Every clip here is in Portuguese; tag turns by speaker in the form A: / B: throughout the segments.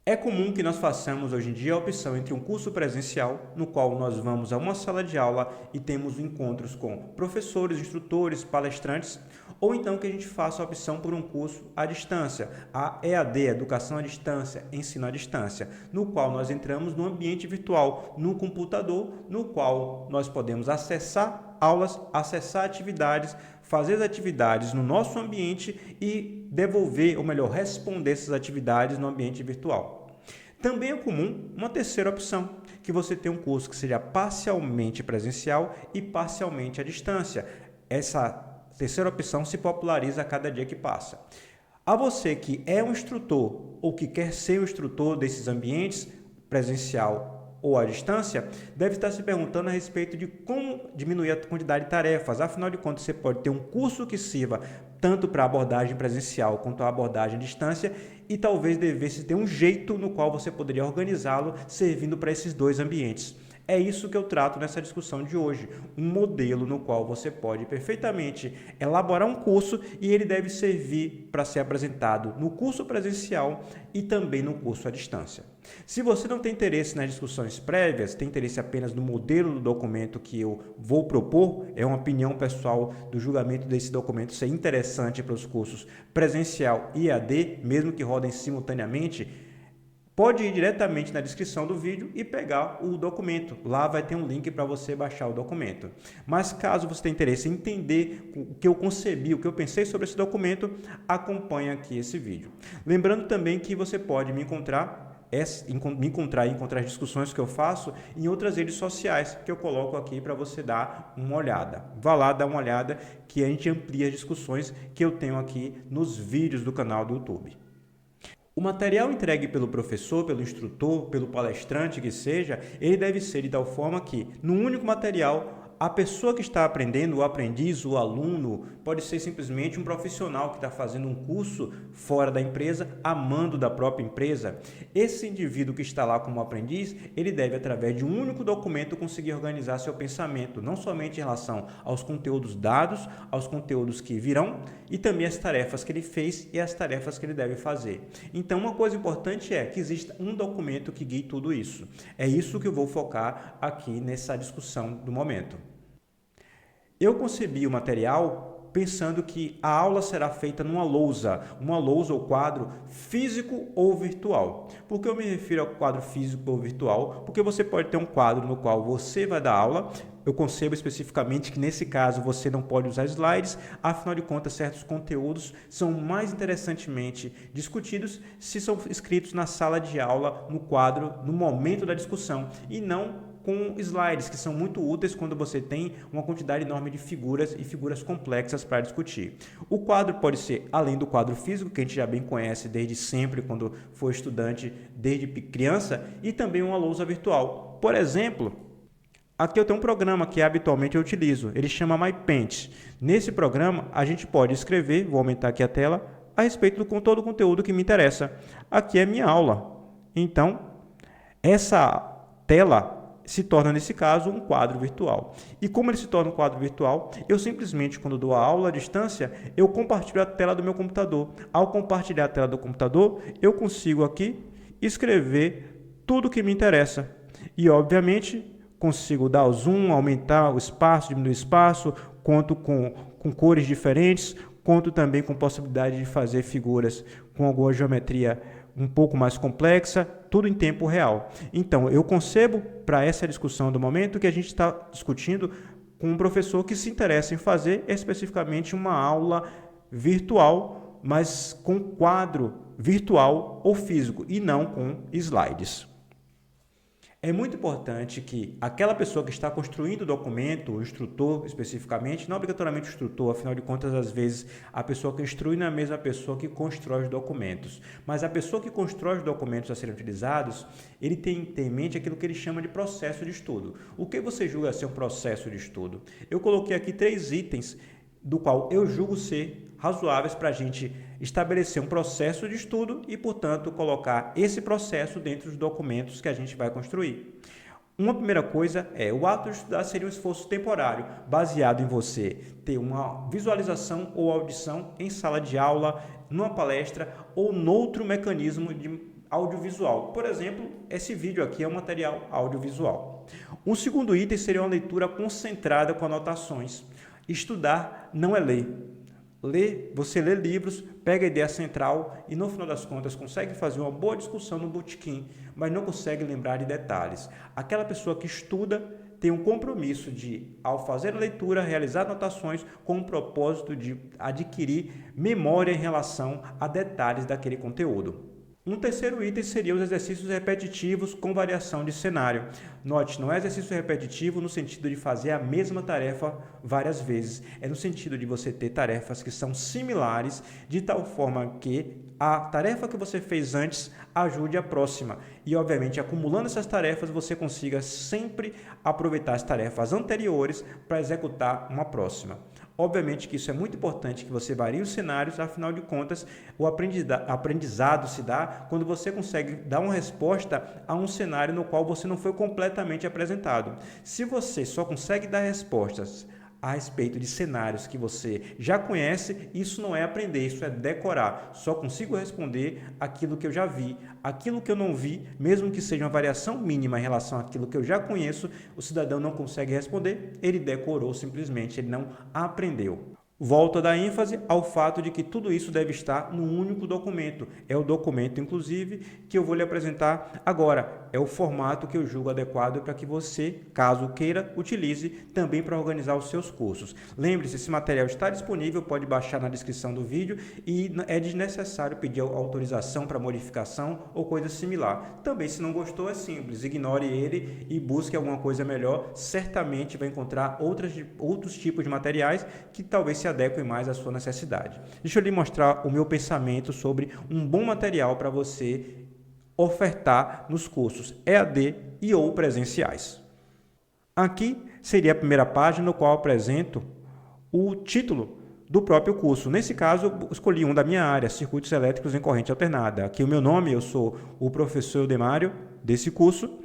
A: É comum que nós façamos hoje em dia a opção entre um curso presencial, no qual nós vamos a uma sala de aula e temos encontros com professores, instrutores, palestrantes, ou então que a gente faça a opção por um curso à distância, a EAD, Educação à Distância, Ensino à Distância, no qual nós entramos no ambiente virtual, no computador, no qual nós podemos acessar aulas, acessar atividades, fazer as atividades no nosso ambiente e devolver, ou melhor, responder essas atividades no ambiente virtual. Também é comum uma terceira opção, que você tenha um curso que seja parcialmente presencial e parcialmente à distância. Essa terceira opção se populariza a cada dia que passa. A você que é um instrutor ou que quer ser um instrutor desses ambientes, presencial ou à distância, deve estar se perguntando a respeito de como diminuir a quantidade de tarefas. Afinal de contas, você pode ter um curso que sirva tanto para a abordagem presencial quanto a abordagem à distância e talvez devesse ter um jeito no qual você poderia organizá-lo servindo para esses dois ambientes. É isso que eu trato nessa discussão de hoje, um modelo no qual você pode perfeitamente elaborar um curso e ele deve servir para ser apresentado no curso presencial e também no curso à distância. Se você não tem interesse nas discussões prévias, tem interesse apenas no modelo do documento que eu vou propor, é uma opinião pessoal do julgamento desse documento ser interessante para os cursos presencial e EAD, mesmo que rodem simultaneamente, pode ir diretamente na descrição do vídeo e pegar o documento. Lá vai ter um link para você baixar o documento. Mas caso você tenha interesse em entender o que eu concebi, o que eu pensei sobre esse documento, acompanhe aqui esse vídeo. Lembrando também que você pode me encontrar e encontrar as discussões que eu faço em outras redes sociais que eu coloco aqui para você dar uma olhada. Vá lá dar uma olhada que a gente amplia as discussões que eu tenho aqui nos vídeos do canal do YouTube. O material entregue pelo professor, pelo instrutor, pelo palestrante que seja, ele deve ser de tal forma que, no único material, a pessoa que está aprendendo, o aprendiz, o aluno, pode ser simplesmente um profissional que está fazendo um curso fora da empresa, a mando da própria empresa. Esse indivíduo que está lá como aprendiz, ele deve, através de um único documento, conseguir organizar seu pensamento, não somente em relação aos conteúdos dados, aos conteúdos que virão, e também as tarefas que ele fez e as tarefas que ele deve fazer. Então, uma coisa importante é que exista um documento que guie tudo isso. É isso que eu vou focar aqui nessa discussão do momento. Eu concebi o material pensando que a aula será feita numa lousa ou quadro físico ou virtual. Por que eu me refiro ao quadro físico ou virtual? Porque você pode ter um quadro no qual você vai dar aula. Eu concebo especificamente que nesse caso você não pode usar slides, afinal de contas certos conteúdos são mais interessantemente discutidos se são escritos na sala de aula, no quadro, no momento da discussão e não com slides, que são muito úteis quando você tem uma quantidade enorme de figuras e figuras complexas para discutir. O quadro pode ser, além do quadro físico, que a gente já bem conhece desde sempre, quando for estudante, desde criança, e também uma lousa virtual. Por exemplo, aqui eu tenho um programa que habitualmente eu utilizo, ele chama MyPaint. Nesse programa, a gente pode escrever, vou aumentar aqui a tela, a respeito de todo o conteúdo que me interessa. Aqui é minha aula. Então, essa tela se torna, nesse caso, um quadro virtual. E como ele se torna um quadro virtual, eu simplesmente, quando dou a aula à distância, eu compartilho a tela do meu computador. Ao compartilhar a tela do computador, eu consigo aqui escrever tudo o que me interessa. E, obviamente, consigo dar o zoom, aumentar o espaço, diminuir o espaço, conto com cores diferentes, conto também com possibilidade de fazer figuras com alguma geometria um pouco mais complexa, tudo em tempo real. Então, eu concebo para essa discussão do momento que a gente está discutindo com um professor que se interessa em fazer especificamente uma aula virtual, mas com quadro virtual ou físico e não com slides. É muito importante que aquela pessoa que está construindo o documento, o instrutor especificamente, não obrigatoriamente o instrutor, afinal de contas, às vezes, a pessoa que instrui não é a mesma pessoa que constrói os documentos. Mas a pessoa que constrói os documentos a serem utilizados, ele tem em mente aquilo que ele chama de processo de estudo. O que você julga ser um processo de estudo? Eu coloquei aqui 3 itens do qual eu julgo ser razoáveis para a gente estabelecer um processo de estudo e, portanto, colocar esse processo dentro dos documentos que a gente vai construir. Uma primeira coisa é, o ato de estudar seria um esforço temporário, baseado em você ter uma visualização ou audição em sala de aula, numa palestra ou noutro mecanismo de audiovisual. Por exemplo, esse vídeo aqui é um material audiovisual. Um segundo item seria uma leitura concentrada com anotações. Estudar não é ler. Você lê livros, pega a ideia central e, no final das contas, consegue fazer uma boa discussão no botequim, mas não consegue lembrar de detalhes. Aquela pessoa que estuda tem um compromisso de, ao fazer a leitura, realizar anotações com o propósito de adquirir memória em relação a detalhes daquele conteúdo. Um terceiro item seria os exercícios repetitivos com variação de cenário. Note, não é exercício repetitivo no sentido de fazer a mesma tarefa várias vezes. É no sentido de você ter tarefas que são similares, de tal forma que a tarefa que você fez antes ajude a próxima. E, obviamente, acumulando essas tarefas, você consiga sempre aproveitar as tarefas anteriores para executar uma próxima. Obviamente que isso é muito importante, que você varie os cenários, afinal de contas, o aprendizado se dá quando você consegue dar uma resposta a um cenário no qual você não foi completamente apresentado. Se você só consegue dar respostas a respeito de cenários que você já conhece, isso não é aprender, isso é decorar. Só consigo responder aquilo que eu já vi. Aquilo que eu não vi, mesmo que seja uma variação mínima em relação àquilo que eu já conheço, o cidadão não consegue responder, ele decorou simplesmente, ele não aprendeu. Volto a dar ênfase ao fato de que tudo isso deve estar num único documento. É o documento, inclusive, que eu vou lhe apresentar agora. É o formato que eu julgo adequado para que você, caso queira, utilize também para organizar os seus cursos. Lembre-se, esse material está disponível, pode baixar na descrição do vídeo e é desnecessário pedir autorização para modificação ou coisa similar. Também, se não gostou, é simples, ignore ele e busque alguma coisa melhor. Certamente vai encontrar outros tipos de materiais que talvez se adequem mais à sua necessidade. Deixa eu lhe mostrar o meu pensamento sobre um bom material para você ofertar nos cursos EAD e ou presenciais. Aqui seria a primeira página no qual eu apresento o título do próprio curso. Nesse caso, eu escolhi um da minha área, Circuitos Elétricos em Corrente Alternada. Aqui o meu nome, eu sou o professor Eudemário desse curso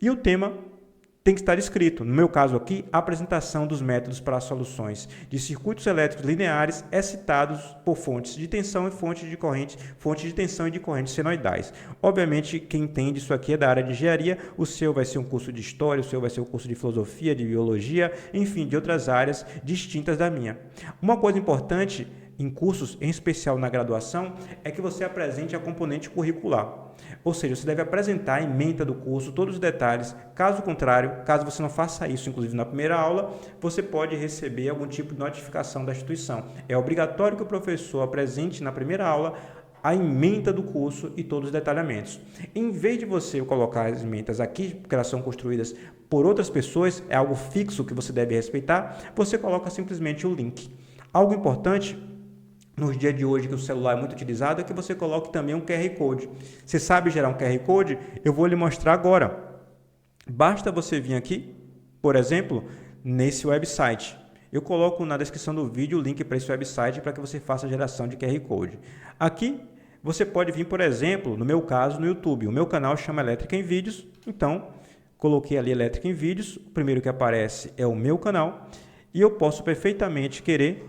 A: e o tema tem que estar escrito, no meu caso aqui, a apresentação dos métodos para soluções de circuitos elétricos lineares excitados por fontes de tensão e fontes de tensão e de correntes senoidais. Obviamente, quem entende isso aqui é da área de engenharia, o seu vai ser um curso de história, o seu vai ser um curso de filosofia, de biologia, enfim, de outras áreas distintas da minha. Uma coisa importante em cursos, em especial na graduação, é que você apresente a componente curricular. Ou seja, você deve apresentar a ementa do curso, todos os detalhes. Caso contrário, caso você não faça isso, inclusive na primeira aula, você pode receber algum tipo de notificação da instituição. É obrigatório que o professor apresente na primeira aula a ementa do curso e todos os detalhamentos. Em vez de você colocar as ementas aqui, porque elas são construídas por outras pessoas, é algo fixo que você deve respeitar, você coloca simplesmente o link. Algo importante nos dias de hoje, que o celular é muito utilizado, é que você coloque também um QR Code. Você sabe gerar um QR Code? Eu vou lhe mostrar agora. Basta você vir aqui, por exemplo, nesse website. Eu coloco na descrição do vídeo o link para esse website para que você faça a geração de QR Code. Aqui, você pode vir, por exemplo, no meu caso, no YouTube. O meu canal chama Elétrica em Vídeos, então, coloquei ali Elétrica em Vídeos. O primeiro que aparece é o meu canal e eu posso perfeitamente querer...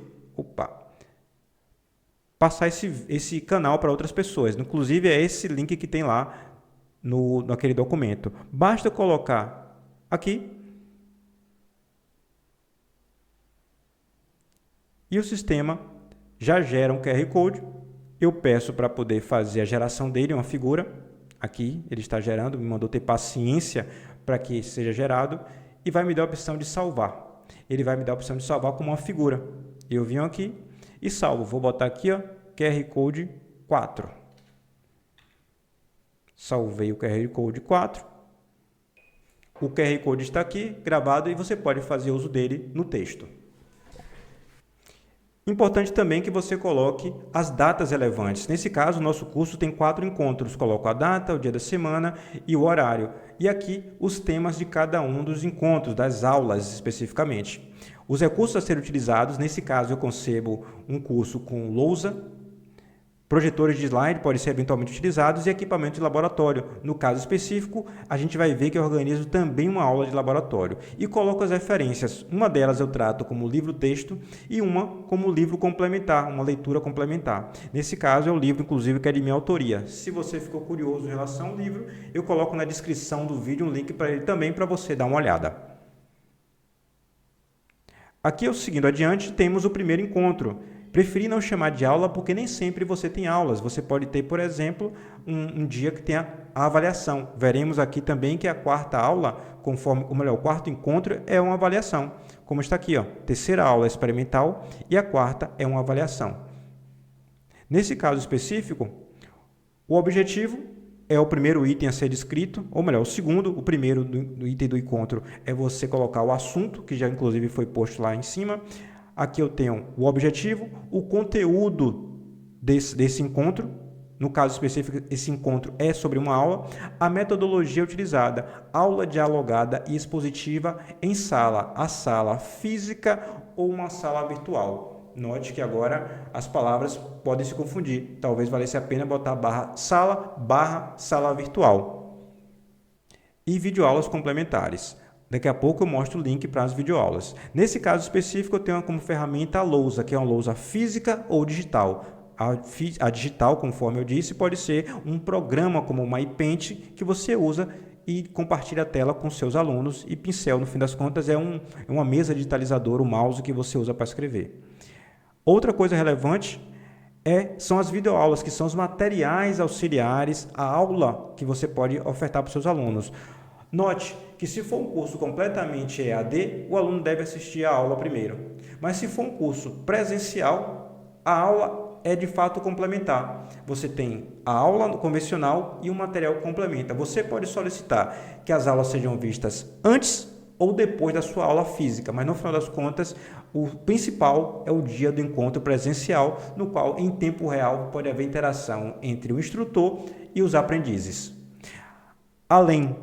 A: passar esse canal para outras pessoas. Inclusive, é esse link que tem lá naquele documento. Basta colocar aqui e o sistema já gera um QR Code. Eu peço para poder fazer a geração dele, uma figura. Aqui ele está gerando, me mandou ter paciência para que seja gerado e vai me dar a opção de salvar. Ele vai me dar a opção de salvar como uma figura. Eu venho aqui e salvo. Vou botar aqui, ó, QR Code 4. Salvei o QR Code 4. O QR Code está aqui, gravado, e você pode fazer uso dele no texto. Importante também que você coloque as datas relevantes. Nesse caso, o nosso curso tem 4 encontros. Coloco a data, o dia da semana e o horário. E aqui, os temas de cada um dos encontros, das aulas especificamente. Os recursos a serem utilizados, nesse caso, eu concebo um curso com lousa, Projetores de slide podem ser eventualmente utilizados e equipamento de laboratório. No caso específico, a gente vai ver que eu organizo também uma aula de laboratório e coloco as referências. Uma delas eu trato como livro-texto e uma como livro complementar, uma leitura complementar. Nesse caso é o livro, inclusive, que é de minha autoria. Se você ficou curioso em relação ao livro, eu coloco na descrição do vídeo um link para ele também para você dar uma olhada. Aqui, seguindo adiante, temos o primeiro encontro. Preferi não chamar de aula porque nem sempre você tem aulas. Você pode ter, por exemplo, um dia que tenha a avaliação. Veremos aqui também que a quarta aula, o quarto encontro é uma avaliação. Como está aqui, ó, terceira aula é experimental e a quarta é uma avaliação. Nesse caso específico, o objetivo é o primeiro item a ser descrito, ou melhor, o primeiro do item do encontro é você colocar o assunto, que já inclusive foi posto lá em cima. Aqui eu tenho o objetivo, o conteúdo desse encontro, no caso específico, esse encontro é sobre uma aula, a metodologia utilizada, aula dialogada e expositiva em sala, a sala física ou uma sala virtual. Note que agora as palavras podem se confundir, talvez valesse a pena botar sala virtual. E videoaulas complementares. Daqui a pouco eu mostro o link para as videoaulas. Nesse caso específico, eu tenho como ferramenta a lousa, que é uma lousa física ou digital. A digital, conforme eu disse, pode ser um programa como o MyPaint, que você usa e compartilha a tela com seus alunos. E pincel, no fim das contas, é uma mesa digitalizadora, o mouse que você usa para escrever. Outra coisa relevante são as videoaulas, que são os materiais auxiliares à aula que você pode ofertar para os seus alunos. Note que se for um curso completamente EAD, o aluno deve assistir a aula primeiro. Mas se for um curso presencial, a aula é de fato complementar. Você tem a aula convencional e o material que complementa. Você pode solicitar que as aulas sejam vistas antes ou depois da sua aula física, mas no final das contas, o principal é o dia do encontro presencial, no qual em tempo real pode haver interação entre o instrutor e os aprendizes. Além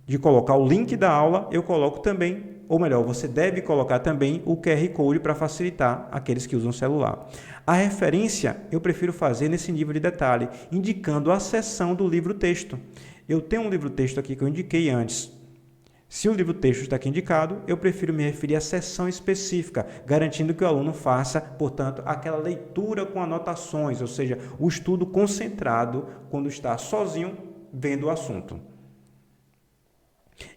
A: de colocar o link da aula, eu coloco também, ou melhor, você deve colocar também o QR Code para facilitar aqueles que usam celular. A referência eu prefiro fazer nesse nível de detalhe, indicando a seção do livro-texto. Eu tenho um livro-texto aqui que eu indiquei antes. Se o livro-texto está aqui indicado, eu prefiro me referir à seção específica, garantindo que o aluno faça, portanto, aquela leitura com anotações, ou seja, o estudo concentrado quando está sozinho vendo o assunto.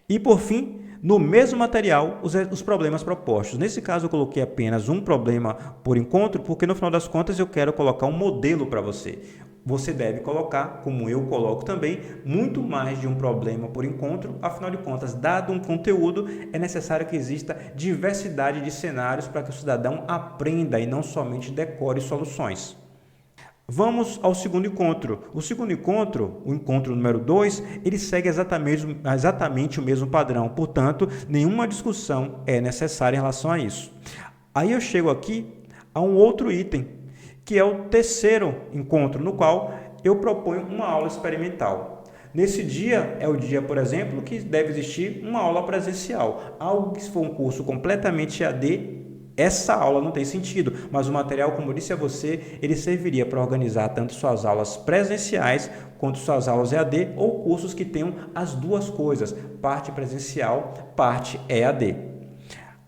A: E, por fim, no mesmo material, os problemas propostos. Nesse caso, eu coloquei apenas um problema por encontro, porque no final das contas eu quero colocar um modelo para você. Você deve colocar, como eu coloco também, muito mais de um problema por encontro. Afinal de contas, dado um conteúdo, é necessário que exista diversidade de cenários para que o cidadão aprenda e não somente decore soluções. Vamos ao segundo encontro. O segundo encontro, o encontro número 2, ele segue exatamente o mesmo padrão. Portanto, nenhuma discussão é necessária em relação a isso. Aí eu chego aqui a um outro item, que é o terceiro encontro, no qual eu proponho uma aula experimental. Nesse dia, é o dia, por exemplo, que deve existir uma aula presencial. Algo que se for um curso completamente EAD, essa aula não tem sentido, mas o material, como eu disse a você, ele serviria para organizar tanto suas aulas presenciais quanto suas aulas EAD ou cursos que tenham as duas coisas, parte presencial, parte EAD.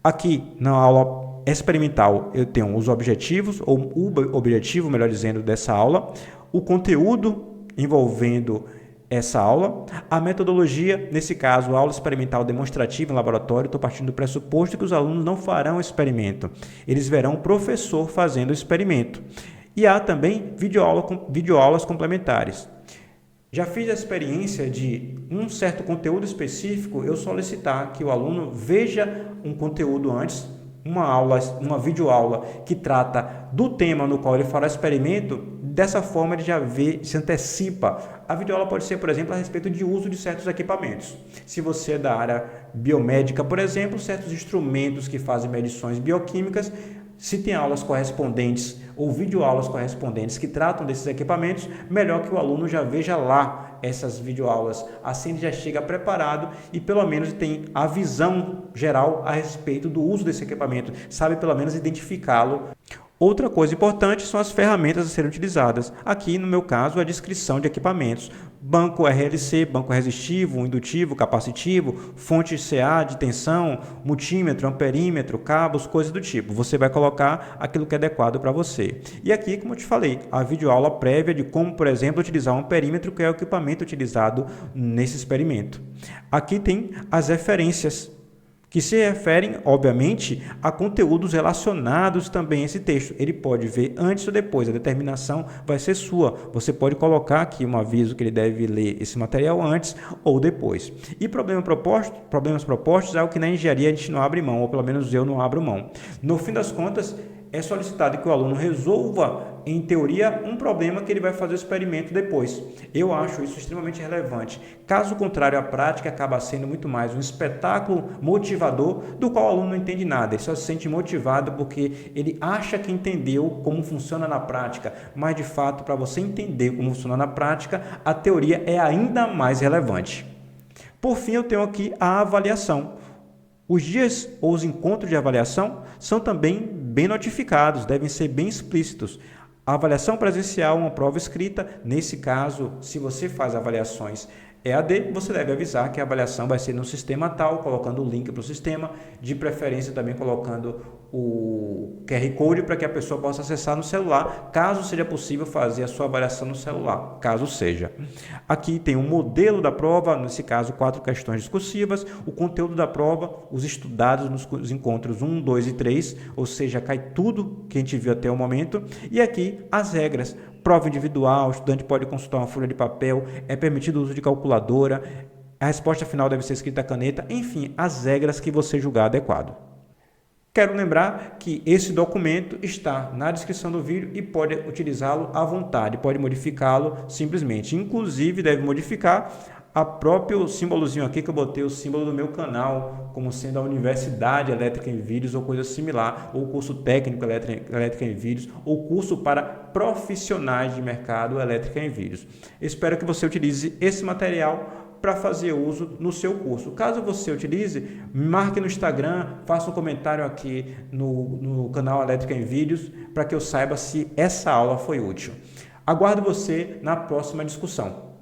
A: Aqui na aula experimental eu tenho os objetivos, ou o objetivo, melhor dizendo, dessa aula, o conteúdo envolvendo essa aula, a metodologia, nesse caso, a aula experimental demonstrativa em laboratório, estou partindo do pressuposto que os alunos não farão experimento, eles verão o professor fazendo o experimento. E há também videoaulas complementares. Já fiz a experiência de um certo conteúdo específico, eu solicitar que o aluno veja um conteúdo antes, uma videoaula que trata do tema no qual ele fará experimento. Dessa forma, ele já se antecipa. A videoaula pode ser, por exemplo, a respeito de uso de certos equipamentos. Se você é da área biomédica, por exemplo, certos instrumentos que fazem medições bioquímicas, se tem aulas correspondentes ou videoaulas correspondentes que tratam desses equipamentos, melhor que o aluno já veja lá essas videoaulas. Assim ele já chega preparado e pelo menos tem a visão geral a respeito do uso desse equipamento, sabe pelo menos identificá-lo. Outra coisa importante são as ferramentas a serem utilizadas. Aqui, no meu caso, a descrição de equipamentos. Banco RLC, banco resistivo, indutivo, capacitivo, fonte CA de tensão, multímetro, amperímetro, cabos, coisas do tipo. Você vai colocar aquilo que é adequado para você. E aqui, como eu te falei, a videoaula prévia de como, por exemplo, utilizar um amperímetro, que é o equipamento utilizado nesse experimento. Aqui tem as referências, que se referem, obviamente, a conteúdos relacionados também a esse texto. Ele pode ver antes ou depois, a determinação vai ser sua. Você pode colocar aqui um aviso que ele deve ler esse material antes ou depois. E problemas propostos é o que na engenharia a gente não abre mão, ou pelo menos eu não abro mão. No fim das contas, é solicitado que o aluno resolva, em teoria, um problema que ele vai fazer o experimento depois. Eu acho isso extremamente relevante. Caso contrário, a prática acaba sendo muito mais um espetáculo motivador do qual o aluno não entende nada. Ele só se sente motivado porque ele acha que entendeu como funciona na prática, mas de fato, para você entender como funciona na prática, a teoria é ainda mais relevante. Por fim, eu tenho aqui a avaliação. Os dias ou os encontros de avaliação são também bem notificados, devem ser bem explícitos. A avaliação presencial é uma prova escrita. Nesse caso, se você faz avaliações EAD, você deve avisar que a avaliação vai ser no sistema tal, colocando o link para o sistema, de preferência também colocando o QR Code para que a pessoa possa acessar no celular, caso seja possível fazer a sua avaliação no celular, caso seja. Aqui tem o modelo da prova, nesse caso 4 questões discursivas, o conteúdo da prova, os estudados nos encontros 1, 2 e 3, ou seja, cai tudo que a gente viu até o momento, e aqui as regras. Prova individual, o estudante pode consultar uma folha de papel, é permitido o uso de calculadora, a resposta final deve ser escrita à caneta, enfim, as regras que você julgar adequado. Quero lembrar que esse documento está na descrição do vídeo e pode utilizá-lo à vontade, pode modificá-lo simplesmente. Inclusive, deve modificar a próprio símbolozinho aqui que eu botei, o símbolo do meu canal, como sendo a Universidade Elétrica em Vídeos ou coisa similar, ou curso técnico elétrica em vídeos, ou curso para profissionais de mercado elétrica em vídeos. Espero que você utilize esse material para fazer uso no seu curso. Caso você utilize, marque no Instagram, faça um comentário aqui no canal Elétrica em Vídeos, para que eu saiba se essa aula foi útil. Aguardo você na próxima discussão.